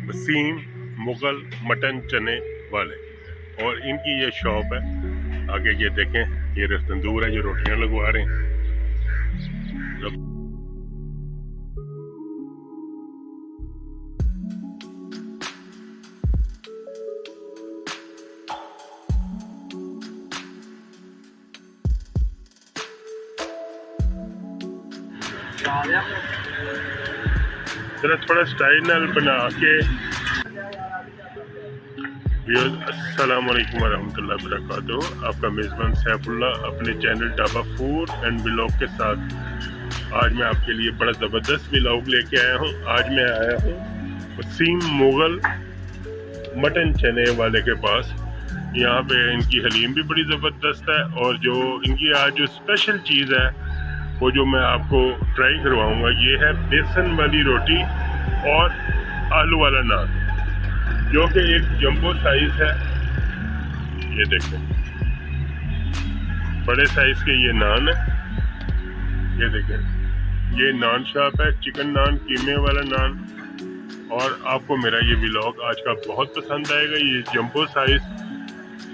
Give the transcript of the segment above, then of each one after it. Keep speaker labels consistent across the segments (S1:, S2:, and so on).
S1: Wasim Mughal mutton चने वाले, और इनकी ये शॉप है। आगे ये देखें, ये तंदूर है, ये रोटियां लगवा रहे हैं। जरा थोड़ा स्टाइल नाल बना के। अस्सलाम वालेकुम वरहमतुल्लाहि वबरकातुहू। आपका मेज़बान सैफुल्लाह अपने channel dhaba food and vlog के साथ आज मैं आपके लिए बड़ा ज़बरदस्त व्लॉग लेके आया हूँ। आज मैं आया हूँ वसीम मुग़ल मटन चने वाले के पास। यहाँ पे इनकी हलीम भी बड़ी ज़बरदस्त है, और जो इनकी आज जो स्पेशल चीज़ है वो जो मैं आपको ट्राई करवाऊँगा, ये है बेसन वाली रोटी और आलू वाला नान, जो कि एक जंबो साइज है। ये देखें, बड़े साइज के ये नान है। ये देखें, ये नान शॉप है, चिकन नान, कीमे वाला नान। और आपको मेरा ये व्लॉग आज का बहुत पसंद आएगा। ये जंबो साइज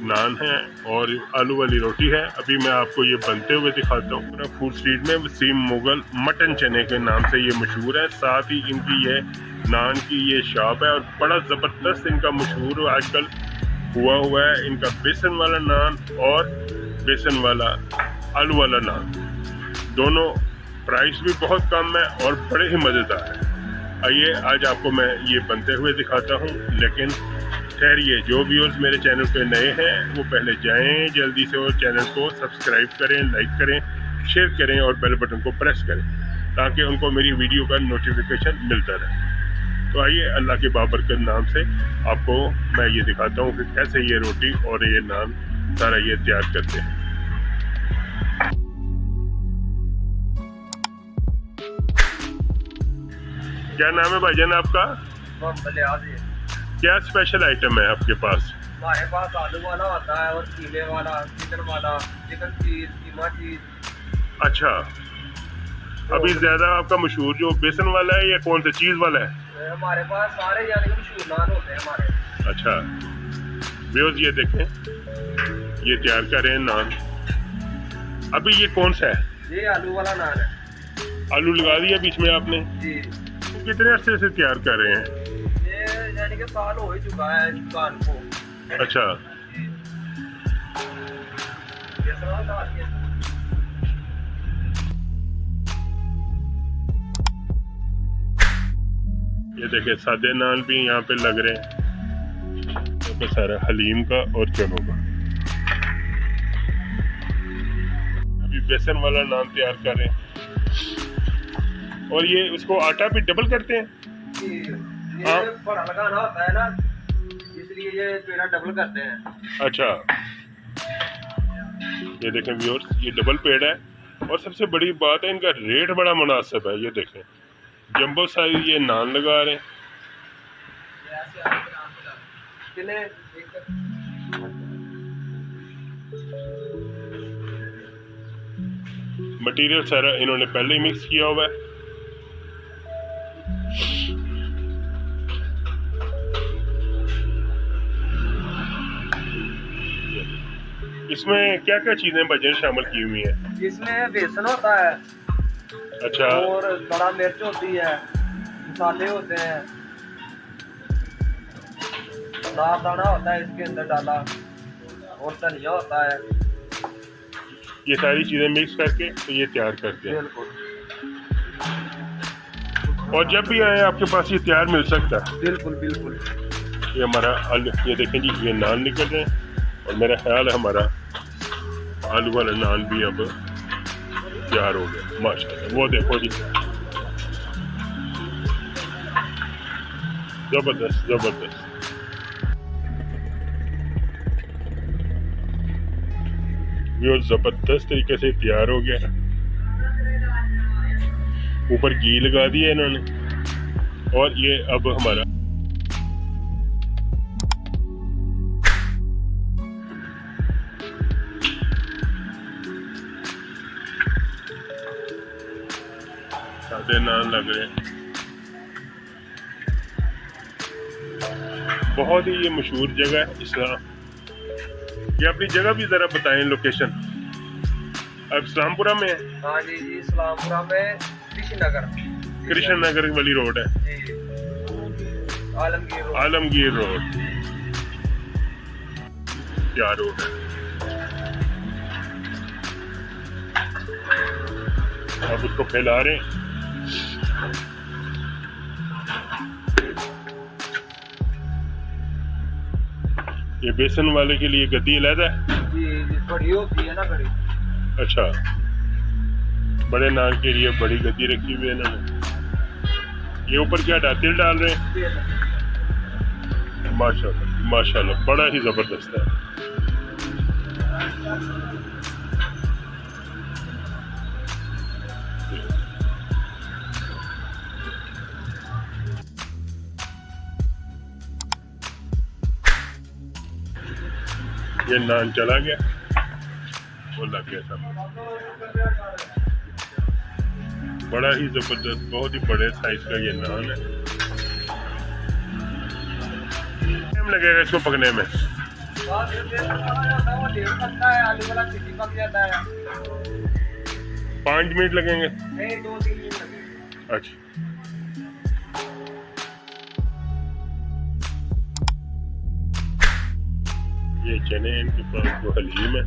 S1: नान है और आलू वाली रोटी है। अभी मैं आपको ये बनते हुए दिखाता हूँ। पूरा फूड स्ट्रीट में वसीम मुग़ल मटन चने के नाम से ये मशहूर है। साथ ही इनकी ये नान की ये शॉप है, और बड़ा ज़बरदस्त इनका मशहूर आजकल हुआ है इनका बेसन वाला नान और बेसन वाला आलू वाला नान। दोनों प्राइस भी बहुत कम है और बड़े ही मज़ेदार है। आइए आज आपको मैं ये बनते हुए दिखाता हूँ। लेकिन ठहरिए, जो व्यूअर्स मेरे चैनल पे नए हैं वो पहले जाएं जल्दी से और चैनल को सब्सक्राइब करें, लाइक करें, शेयर करें और बेल बटन को प्रेस करें, ताकि उनको मेरी वीडियो का नोटिफिकेशन मिलता रहे। तो आइए अल्लाह के बाबरकत नाम से आपको मैं ये दिखाता हूँ कि कैसे ये रोटी और ये नान सारा ये तैयार करते हैं। क्या नाम है भाईजान आपका? क्या स्पेशल आइटम है आपके पास?
S2: हमारे पास आलू वाला होता है और कीमे वाला, चिकन वाला, चिकन चीज, कीमा चीज।
S1: अच्छा, अभी ज्यादा आपका मशहूर जो बेसन वाला है या कौन सा चीज वाला है?
S2: हमारे पास सारे यानी कि मशहूर नान होते हैं हमारे।
S1: अच्छा व्यूअर्स, ये देखें, ये तैयार कर रहे हैं नान। अभी ये कौन सा है?
S2: ये आलू वाला नान है।
S1: आलू लगा दिया बीच में आपने
S2: जी।
S1: कितने अरसे से तैयार कर रहे हैं?
S2: ये यानी कि साल हो ही चुका है दुकान को।
S1: अच्छा, ये देखें, सादे नान भी यहाँ पे लग रहे हैं। यहाँ पे सारा हलीम का और चनों का। अभी बेसन वाला नान तैयार कर रहे हैं, और ये उसको आटा भी डबल करते हैं।
S2: ये बड़ा लगाना होता है ना, इसलिए ये पेड़ा डबल करते हैं।
S1: अच्छा, ये देखें व्यूअर्स, ये डबल पेड़ है, और सबसे बड़ी बात है इनका रेट बड़ा मुनासिब है। ये देखें, जंबो साइज ये नान लगा रहे हैं। मटेरियल सारा इन्होंने पहले ही मिक्स किया हुआ है। इसमें क्या क्या चीजें भजन शामिल की हुई हैं?
S2: इसमें बेसन होता है,
S1: अच्छा,
S2: और बड़ा मिर्च होती है, मसाले होते हैं, दाना होता है इसके अंदर डाला, और धनिया होता है।
S1: ये सारी चीजें मिक्स करके तो ये तैयार करते हैं।
S2: बिल्कुल।
S1: और जब भी आए आपके पास ये तैयार मिल सकता है।
S2: बिल्कुल बिल्कुल।
S1: ये हमारा ये देखें जी, ये नान निकल रहे हैं, और मेरा ख्याल है हमारा आलू वाला नान भी अब तैयार हो गया माशाल्लाह। वो देखो जी, जबरदस्त जबरदस्त। वो जबरदस्त तरीके से तैयार हो गया। ऊपर घी लगा दिया इन्होंने, और ये अब हमारा सादे नान लग रहे हैं। बहुत ही ये मशहूर जगह है इस्लाम। ये अपनी जगह भी ज़रा बताएं, लोकेशन। अब इस्लामपुरा में है?
S2: हाँ जी जी, इस्लामपुरा में
S1: कृष्ण नगर वाली रोड है
S2: जी, आलमगीर रोड।
S1: आलमगीर रोड। क्या रोड है। अब उसको फैला रहे हैं। ये बेसन वाले के लिए गद्दी अलहदा है।
S2: जी जी, बड़ी होती है ना कड़ी।
S1: अच्छा, बड़े नान के लिए बड़ी गद्दी रखी हुई है इन्होंने। ये ऊपर क्या तिल डाल रहे हैं? माशाल्लाह माशाल्लाह, बड़ा ही जबरदस्त है। ये नान चला गया, वो लग गया सब। बड़ा ही जबरदस्त, बहुत ही बड़े साइज का ये नान है। टाइम लगेगा इसको पकने में?
S2: वो डेढ़ सकता है, आलू वाला चिट्ठी पक जाता है।
S1: 5 मिनट लगेंगे?
S2: नहीं, 2-3 मिनट लगेंगे।
S1: अच्छा, ये चने इनके पास वो हलीम है।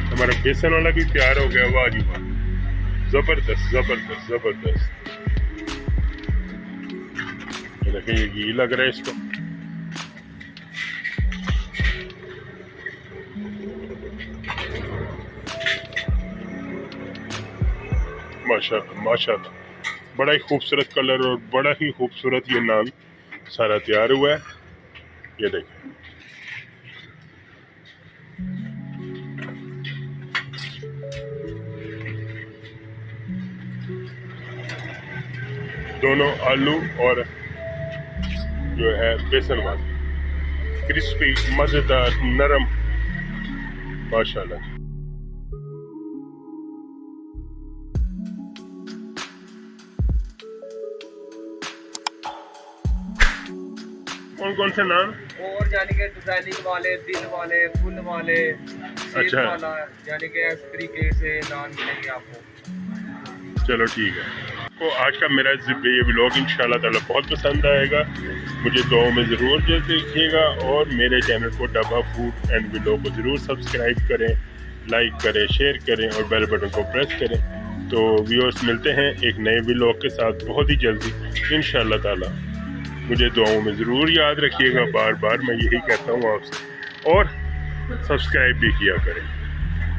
S1: हमारा बेसन वाला भी तैयार हो गया। वाह जी वाह, जबरदस्त जबरदस्त जबरदस्त। देखिए ये घी लग रहा है इसको। माशाल्लाह माशाल्लाह, बड़ा ही खूबसूरत कलर और बड़ा ही खूबसूरत ये नान सारा तैयार हुआ है। ये देखिए, दोनों आलू और जो है बेसन वाले, क्रिस्पी, मज़ेदार, नरम, माशाल्लाह। कौन कौन से नान?
S2: और यानी कि डिजाइनिंग वाले, दिल वाले, फुल वाले,
S1: अच्छा,
S2: वाला, यानी कि इस तरीके से नान मिलेंगे आपको।
S1: चलो ठीक है। को आज का मेरा ये व्लॉग इंशाल्लाह ताला बहुत पसंद आएगा। मुझे दुआओं में ज़रूर देखिएगा और मेरे चैनल को डब्बा फूड एंड व्लॉग को ज़रूर सब्सक्राइब करें, लाइक करें, शेयर करें और बेल बटन को प्रेस करें। तो व्यूअर्स, मिलते हैं एक नए व्लॉग के साथ बहुत ही जल्दी इंशाल्लाह ताला। मुझे दुआओं में ज़रूर याद रखिएगा, बार बार मैं यही कहता हूँ आपसे, और सब्सक्राइब भी किया करें।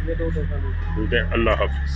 S1: मिलते हैं, अल्लाह हाफ़िज़।